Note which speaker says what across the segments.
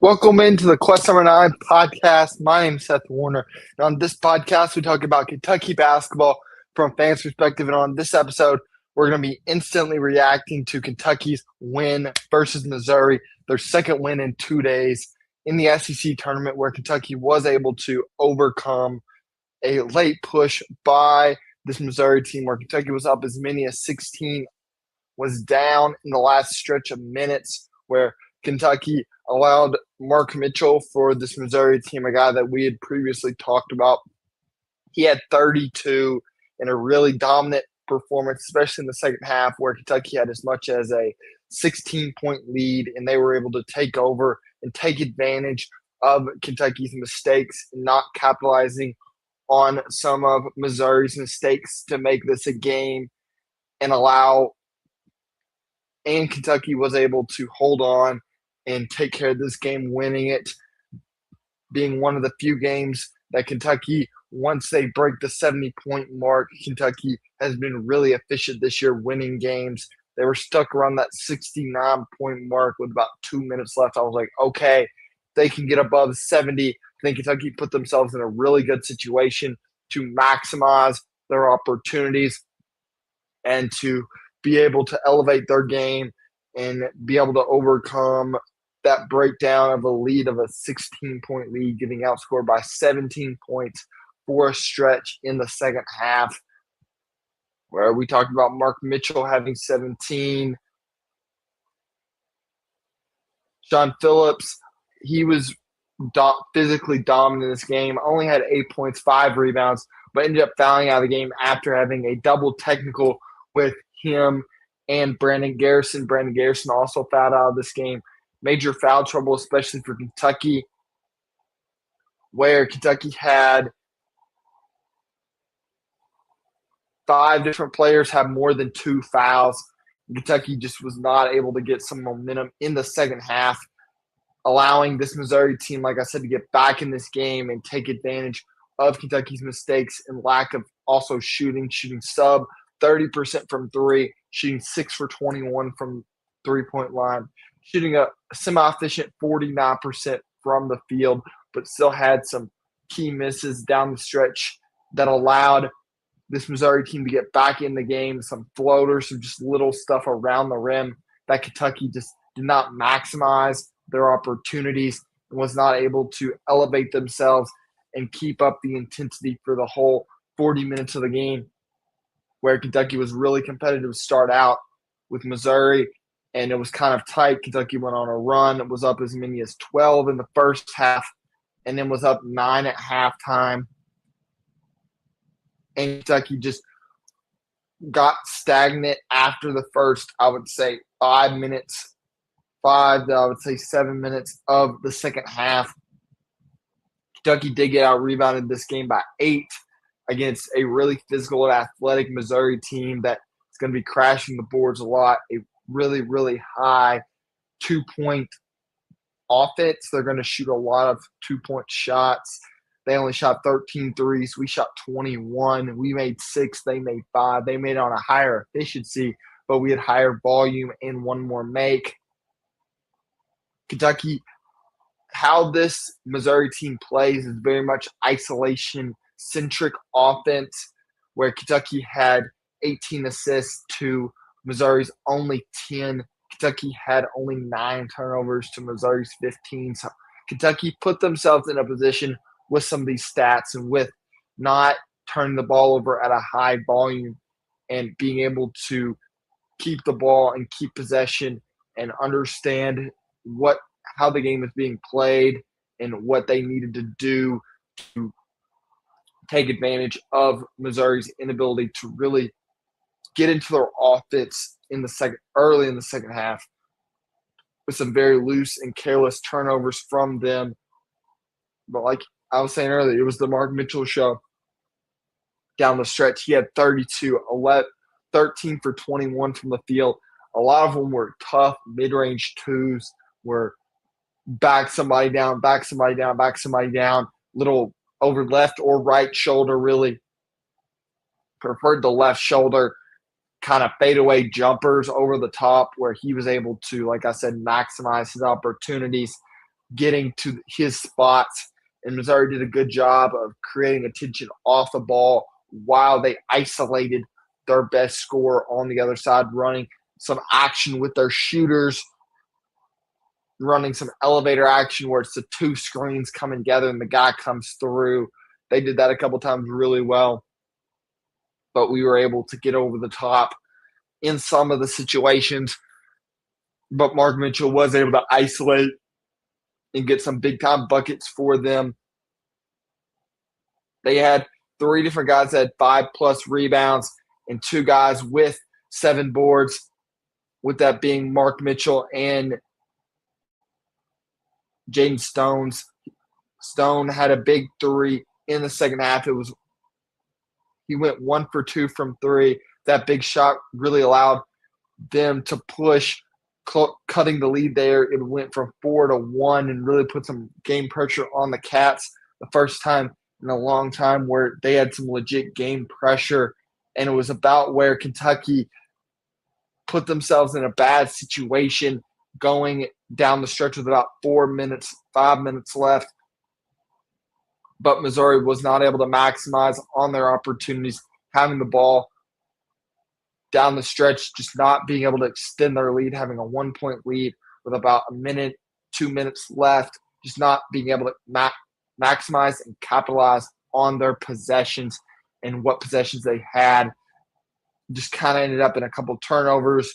Speaker 1: Welcome into the Quest Number 9 podcast. My name is Seth Warner. And on this podcast, we talk about Kentucky basketball from fans' perspective. And on this episode, we're going to be instantly reacting to Kentucky's win versus Missouri, their second win in 2 days in the SEC tournament, where Kentucky was able to overcome a late push by this Missouri team, where Kentucky was up as many as 16, was down in the last stretch of minutes, where Kentucky allowed Mark Mitchell for this Missouri team, a guy that we had previously talked about. He had 32 in a really dominant performance, especially in the second half, where Kentucky had as much as a 16-point lead, and they were able to take over and take advantage of Kentucky's mistakes and not capitalizing on some of Missouri's mistakes to make this a game and Kentucky was able to hold on and take care of this game, winning it, being one of the few games that Kentucky, once they break the 70-point mark, Kentucky has been really efficient this year winning games. They were stuck around that 69-point mark with about 2 minutes left. I was like, okay, they can get above 70. I think Kentucky put themselves in a really good situation to maximize their opportunities and to be able to elevate their game and be able to overcome that breakdown of a lead of a 16-point lead, getting outscored by 17 points for a stretch in the second half, where we talked about Mark Mitchell having 17. Sean Phillips, he was physically dominant in this game, only had 8 points, 5 rebounds, but ended up fouling out of the game after having a double technical with him and Brandon Garrison. Brandon Garrison also fouled out of this game. Major foul trouble, especially for Kentucky, where Kentucky had 5 different players have more than 2 fouls. Kentucky just was not able to get some momentum in the second half, allowing this Missouri team, like I said, to get back in this game and take advantage of Kentucky's mistakes and lack of also shooting sub 30% from 3, shooting 6 for 21 from 3-point line, shooting a semi-efficient 49% from the field, but still had some key misses down the stretch that allowed this Missouri team to get back in the game, some floaters, some just little stuff around the rim that Kentucky just did not maximize their opportunities and was not able to elevate themselves and keep up the intensity for the whole 40 minutes of the game, where Kentucky was really competitive to start out with Missouri, and it was kind of tight. Kentucky went on a run. It was up as many as 12 in the first half and then was up 9 at halftime. And Kentucky just got stagnant after the first, I would say, 7 minutes of the second half. Kentucky did get out rebounded this game by 8 against a really physical and athletic Missouri team that is going to be crashing the boards a lot. A really, really high 2-point offense. They're going to shoot a lot of 2-point shots. They only shot 13 threes. We shot 21. We made 6. They made 5. They made it on a higher efficiency, but we had higher volume and one more make. Kentucky, how this Missouri team plays is very much isolation-centric offense, where Kentucky had 18 assists to Missouri's only 10. Kentucky had only 9 turnovers to Missouri's 15. So Kentucky put themselves in a position with some of these stats and with not turning the ball over at a high volume and being able to keep the ball and keep possession and understand how the game is being played and what they needed to do to take advantage of Missouri's inability to really get into their offense early in the second half, with some very loose and careless turnovers from them. But like I was saying earlier, it was the Mark Mitchell show down the stretch. He had 32, 13 for 21 from the field. A lot of them were tough mid-range twos, where back somebody down, little over left or right shoulder, really preferred the left shoulder, kind of fadeaway jumpers over the top, where he was able to, like I said, maximize his opportunities. getting to his spots. And Missouri did a good job of creating attention off the ball while they isolated their best scorer on the other side, running some action with their shooters, running some elevator action where it's the two screens coming together and the guy comes through. They did that a couple times really well, but we were able to get over the top in some of the situations. But Mark Mitchell was able to isolate and get some big-time buckets for them. They had 3 different guys that had 5+ rebounds and 2 guys with 7 boards, with that being Mark Mitchell and Jaden Stones. Stone had a big 3 in the second half. He went 1 for 2 from 3. That big shot really allowed them to push, cutting the lead there. It went from 4-1 and really put some game pressure on the Cats. The first time in a long time where they had some legit game pressure, and it was about where Kentucky put themselves in a bad situation going down the stretch with about 5 minutes left. But Missouri was not able to maximize on their opportunities, having the ball down the stretch, just not being able to extend their lead, having a 1-point lead with about 2 minutes left, just not being able to maximize and capitalize on their possessions and what possessions they had. Just kind of ended up in a couple turnovers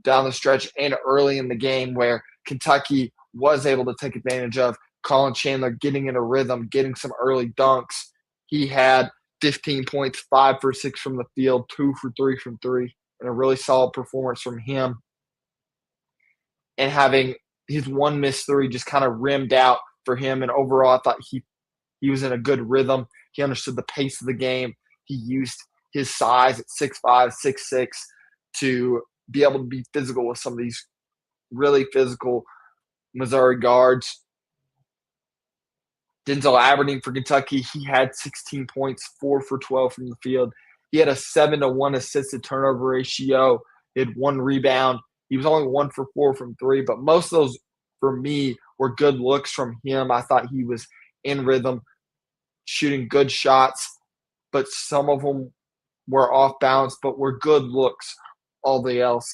Speaker 1: down the stretch and early in the game where Kentucky was able to take advantage of. Colin Chandler getting in a rhythm, getting some early dunks. He had 15 points, 5 for 6 from the field, 2 for 3 from 3, and a really solid performance from him. And having his 1 missed 3 just kind of rimmed out for him. And overall, I thought he was in a good rhythm. He understood the pace of the game. He used his size at 6'5", 6'6", to be able to be physical with some of these really physical Missouri guards. Denzel Aberdeen for Kentucky, he had 16 points, 4 for 12 from the field. He had a 7-to-1 assisted turnover ratio. He had 1 rebound. He was only 1 for 4 from 3, but most of those, for me, were good looks from him. I thought he was in rhythm, shooting good shots, but some of them were off balance, but were good looks, all the else.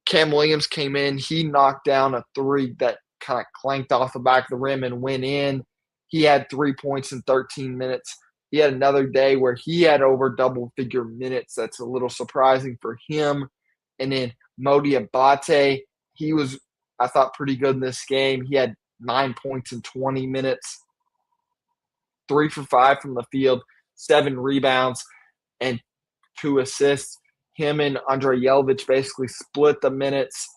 Speaker 1: Cam Williams came in. He knocked down a 3 that kind of clanked off the back of the rim and went in. He had 3 points in 13 minutes. He had another day where he had over double-figure minutes. That's a little surprising for him. And then Modi Abate, he was, I thought, pretty good in this game. He had 9 points in 20 minutes, 3 for 5 from the field, 7 rebounds, and 2 assists. Him and Andre Yelovich basically split the minutes.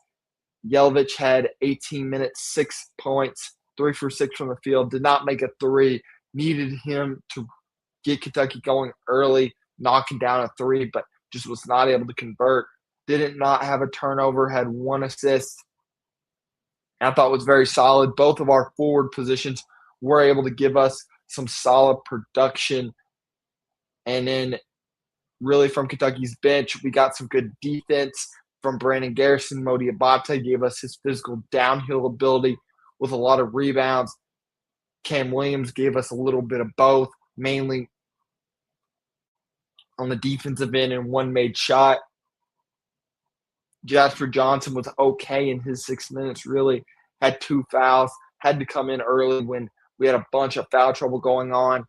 Speaker 1: Yelovich had 18 minutes, 6 points, 3 for 6 from the field, did not make a 3, needed him to get Kentucky going early, knocking down a 3, but just was not able to convert. Didn't not have a turnover, had 1 assist. I thought was very solid. Both of our forward positions were able to give us some solid production. And then really from Kentucky's bench, we got some good defense from Brandon Garrison. Modi Abate gave us his physical downhill ability with a lot of rebounds. Cam Williams gave us a little bit of both, mainly on the defensive end and 1 made shot. Jasper Johnson was okay in his 6 minutes, really had 2 fouls, had to come in early when we had a bunch of foul trouble going on.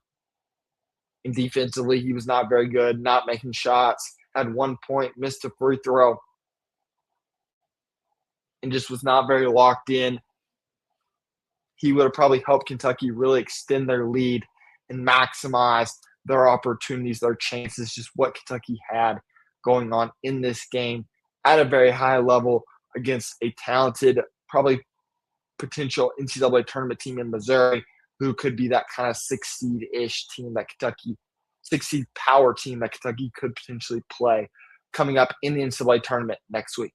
Speaker 1: And defensively, he was not very good, not making shots, had 1 point, missed a free throw, and just was not very locked in. He would have probably helped Kentucky really extend their lead and maximize their opportunities, their chances, just what Kentucky had going on in this game at a very high level against a talented, probably potential NCAA tournament team in Missouri, who could be that kind of 6 seed-ish team that Kentucky, 6 seed power team that Kentucky could potentially play coming up in the NCAA tournament next week.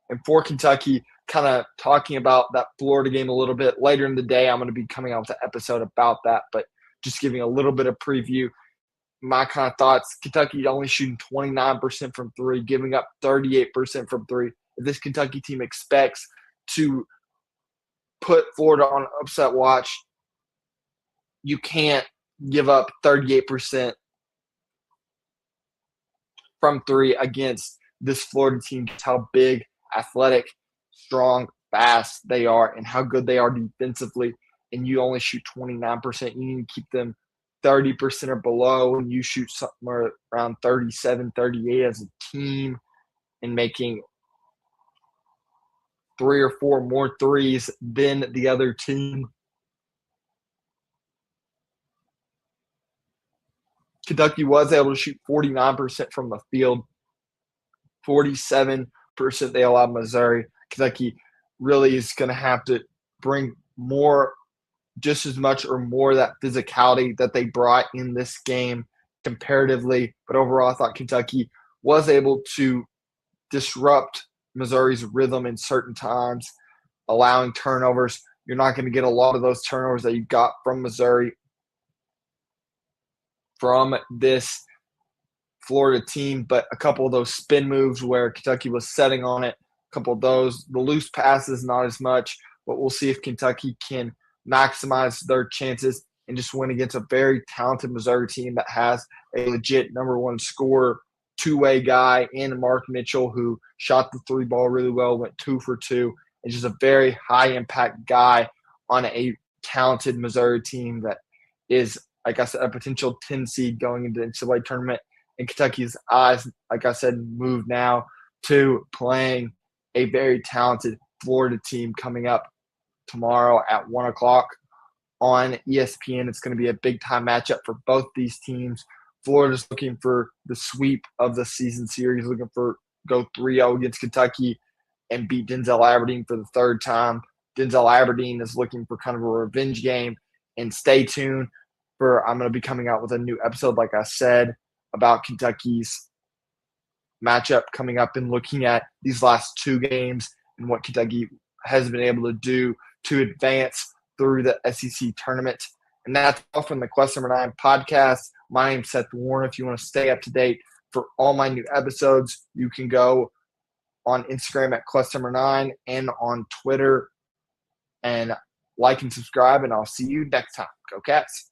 Speaker 1: And for Kentucky, kind of talking about that Florida game a little bit later in the day, I'm going to be coming out with an episode about that, but just giving a little bit of preview. My kind of thoughts, Kentucky only shooting 29% from 3, giving up 38% from 3. If this Kentucky team expects to put Florida on upset watch. You can't give up 38% from three against this Florida team. Just how big, athletic, strong, fast they are and how good they are defensively. And you only shoot 29%. You need to keep them 30% or below, and you shoot somewhere around 37, 38 as a team and making 3 or 4 more threes than the other team. Kentucky was able to shoot 49% from the field, 47% they allowed Missouri. Kentucky really is going to have to bring more, just as much or more, that physicality that they brought in this game comparatively. But overall, I thought Kentucky was able to disrupt Missouri's rhythm in certain times, allowing turnovers. You're not going to get a lot of those turnovers that you got from Missouri from this Florida team, but a couple of those spin moves where Kentucky was setting on it, a couple of those, the loose passes, not as much, but we'll see if Kentucky can maximize their chances and just win against a very talented Missouri team that has a legit number one scorer, two-way guy in Mark Mitchell, who shot the three ball really well, went 2 for 2, and just a very high-impact guy on a talented Missouri team that is, like I said, a potential 10 seed going into the NCAA tournament. And Kentucky's eyes, like I said, move now to playing a very talented Florida team coming up tomorrow at 1 o'clock on ESPN. It's going to be a big-time matchup for both these teams. Florida's looking for the sweep of the season series, looking for go 3-0 against Kentucky and beat Denzel Aberdeen for the third time. Denzel Aberdeen is looking for kind of a revenge game. And stay tuned for I'm going to be coming out with a new episode, like I said, about Kentucky's matchup coming up and looking at these last 2 games and what Kentucky has been able to do to advance through the SEC tournament. And that's all from the Quest Number 9 podcast. My name's Seth Warren. If you want to stay up to date for all my new episodes, you can go on Instagram at Quest Number 9 and on Twitter, and like and subscribe, and I'll see you next time. Go Cats.